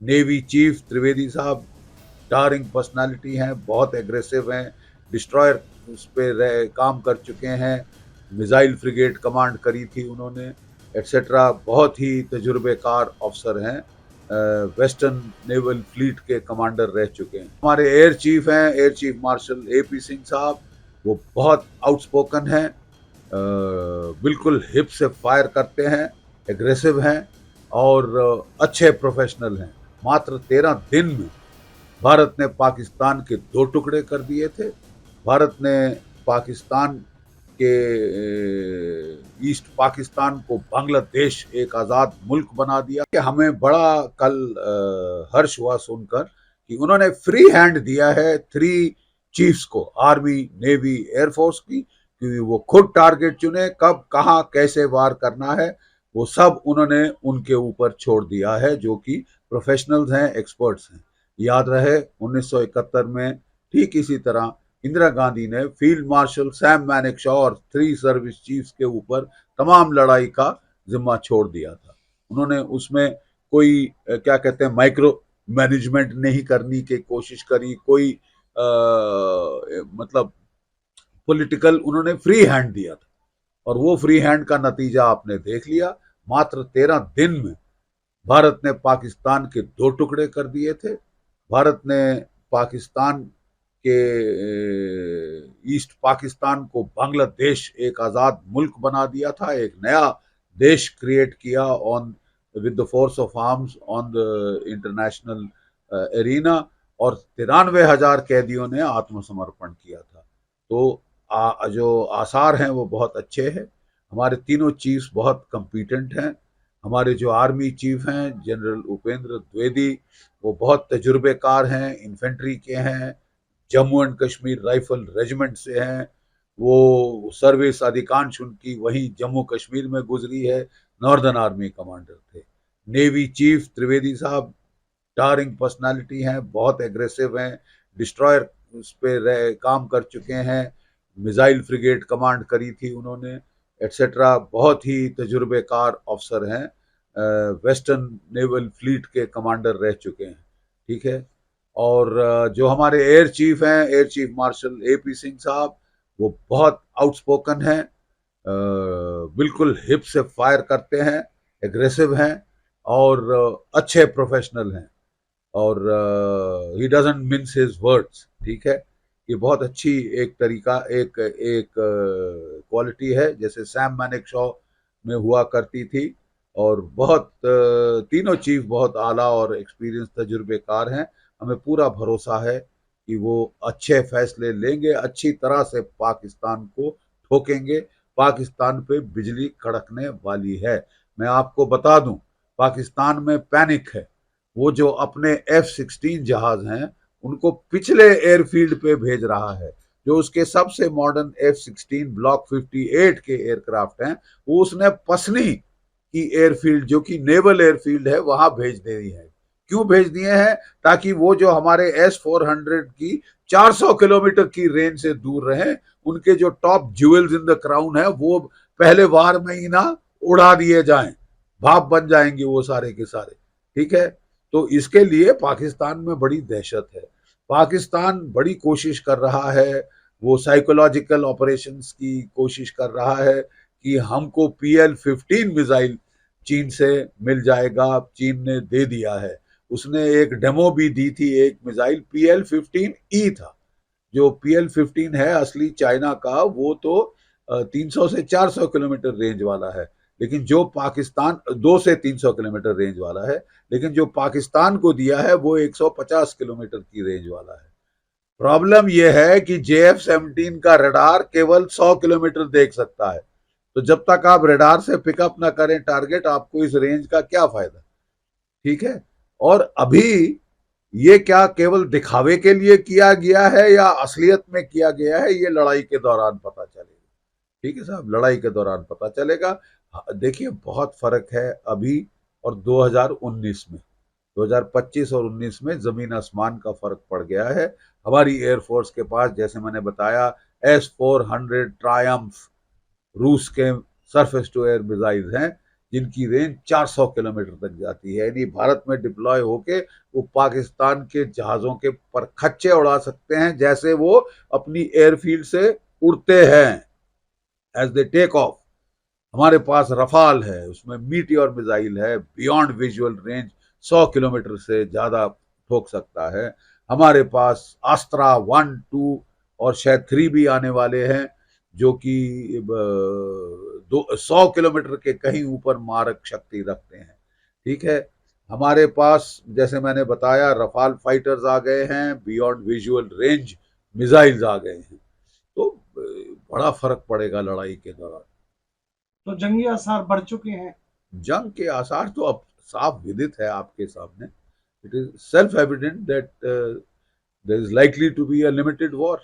Navy chief Trivedi साहब tarring personality हैं, बहुत एग्रेसिव हैं, डिस्ट्रॉयर उस पे काम कर चुके हैं, मिसाइल फ्रिगेट कमांड करी थी उन्होंने, एटसेट्रा। बहुत ही तजुर्बेकार अफसर हैं, वेस्टर्न नेवल फ्लीट के कमांडर रह चुके हैं। हमारे एयर चीफ हैं, air chief marshal AP Singh साहब, वो बहुत आउटस्पोकन हैं, बिल्कुल हिप से फायर करते हैं, एग्रेसिव हैं और अच्छे प्रोफेशनल हैं। मात्र 13 दिन में भारत ने पाकिस्तान के 2 टुकड़े कर दिए थे। भारत ने पाकिस्तान के ईस्ट पाकिस्तान को बांग्लादेश एक आज़ाद मुल्क बना दिया। कि हमें बड़ा कल हर्ष हुआ सुनकर कि उन्होंने फ्री हैंड दिया है 3 चीफ्स को, आर्मी, नेवी, एयरफोर्स की, कि वो खुद टारगेट चुने, कब, कहां, कैसे वार करना है, वो सब उन्होंने उनके ऊपर छोड़ दिया है, जो कि प्रोफेशनल्स हैं, एक्सपर्ट्स हैं। याद रहे 1971 में ठीक इसी तरह इंदिरा गांधी ने फील्ड मार्शल सैम मैनेक्शॉ और 3 सर्विस चीफ्स के ऊपर तमाम लड़ाई का जिम्मा छोड़ दिया था। उन्होंने उसमें कोई क्या कहते हैं, माइक्रो मैनेजमेंट नहीं करने की कोशिश करी, कोई मतलब पॉलिटिकल, उन्होंने फ्री हैंड दिया था और वो फ्री हैंड का नतीजा आपने देख लिया। मात्र 13 दिन में भारत ने पाकिस्तान के 2 टुकड़े कर दिए थे। भारत ने पाकिस्तान के ईस्ट पाकिस्तान को बांग्लादेश एक आज़ाद मुल्क बना दिया था, एक नया देश क्रिएट किया on with the force of arms on the international arena, और 93,000 कैदियों ने आत्मसमर्पण किया था। तो जो आसार हैं वो बहुत अच्छे हैं। हमारे तीनों चीफ्स बहुत कम्पिटेंट हैं। हमारे जो आर्मी चीफ हैं जनरल उपेंद्र द्विवेदी, वो बहुत तजुर्बेकार हैं, इन्फेंट्री के हैं, Jammu and Kashmir rifle regiment से हैं, वो सर्विस अधिकांश उनकी वहीं जम्मू कश्मीर में गुजरी है, नॉर्दर्न आर्मी कमांडर थे। नेवी चीफ त्रिवेदी साहब टारिंग पर्सनालिटी हैं, बहुत एग्रेसिव हैं, डिस्ट्रॉयर उस पे काम कर चुके हैं, मिसाइल फ्रिगेट कमांड करी थी उन्होंने, एटसेट्रा। बहुत ही तजुर्बेकार अफसर हैं, वेस्टर्न नेवल फ्लीट के कमांडर रह चुके हैं, ठीक है। और जो हमारे एयर चीफ हैं, air chief marshal AP Singh साहब, वो बहुत आउटस्पोकन हैं, बिल्कुल हिप से फायर करते हैं, एग्रेसिव हैं और अच्छे प्रोफेशनल हैं, और he doesn't mince his words, ठीक है। ये बहुत अच्छी एक तरीका, एक एक क्वालिटी है, जैसे सैम मैनेक्शॉ में हुआ करती थी। और बहुत तीनों चीफ बहुत आला और एक्सपीरियंस तजुर्बेकार हैं। हमें पूरा भरोसा है कि वो अच्छे फैसले लेंगे, अच्छी तरह से पाकिस्तान को ठोकेंगे। पाकिस्तान पे बिजली कड़कने वाली है। मैं आपको बता दूं, पाकिस्तान में पैनिक है। वो जो अपने F-16 जहाज हैं उनको पिछले एयरफील्ड पे भेज रहा है। जो उसके सबसे मॉडर्न F-16 ब्लॉक 58 के एयरक्राफ्ट हैं, वो उसने पसनी की एयरफील्ड, जो कि नेवल एयरफील्ड है, वहां भेज दी है। क्यों भेज दिए हैं? ताकि वो जो हमारे S-400 की 400 किलोमीटर की रेंज से दूर रहे, उनके जो top jewels in the crown है वो पहले वार में ही ना उड़ा दिए जाएं, भाप बन जाएंगे वो सारे के सारे, ठीक है। तो इसके लिए पाकिस्तान में बड़ी दहशत है। पाकिस्तान बड़ी कोशिश कर रहा है, वो साइकोलॉजिकल ऑपरेशंस की कोशिश कर रहा है कि हमको PL-15 मिसाइल चीन से मिल जाएगा। चीन ने दे दिया है, उसने एक डेमो भी दी थी, एक मिसाइल PL-15E था। जो PL-15 है असली चाइना का, वो तो 300 से 400 किलोमीटर रेंज वाला है, लेकिन जो पाकिस्तान 2 से 300 किलोमीटर रेंज वाला है, लेकिन जो पाकिस्तान को दिया है वो 150 किलोमीटर की रेंज वाला है। प्रॉब्लम यह है कि JF-17 का रडार केवल 100 किलोमीटर देख सकता है। तो जब तक आप रडार से पिकअप ना करें टारगेट, आपको इस रेंज का क्या फायदा, ठीक है। और अभी ये क्या केवल दिखावे के लिए किया गया है या असलियत में किया गया है, ये लड़ाई के दौरान पता चलेगा, ठीक है साहब, लड़ाई के दौरान पता चलेगा। देखिए बहुत फर्क है अभी और 2019 में, 2025 और 19 में जमीन आसमान का फर्क पड़ गया है। हमारी एयरफोर्स के पास, जैसे मैंने बताया, S-400 ट्रायम्फ रूस के सरफेस टू एयर मिसाइल्स हैं, जिनकी रेंज 400 किलोमीटर तक जाती है। यानी भारत में डिप्लॉय होके वो पाकिस्तान के जहाजों के पर खच्चे उड़ा सकते हैं जैसे वो अपनी एयरफील्ड से उड़ते हैं, एज दे टेक ऑफ। हमारे पास रफाल है, उसमें मीटियोर मिसाइल है, बियॉन्ड विजुअल रेंज 100 किलोमीटर से ज्यादा ठोक सकता है। हमारे पास अस्त्रा 1, 2 और शायद 3 भी आने वाले हैं, जो कि 100 किलोमीटर के कहीं ऊपर मारक शक्ति रखते हैं। ठीक है, हमारे पास जैसे मैंने बताया रफाल फाइटर्स आ गए हैं, बियॉन्ड विजुअल रेंज मिसाइल्स आ गए हैं। तो बड़ा फर्क पड़ेगा लड़ाई के दौरान। तो जंगी आसार बढ़ चुके हैं। जंग के आसार तो अब साफ विदित है आपके सामने। It is self evident that there is likely to be a limited war.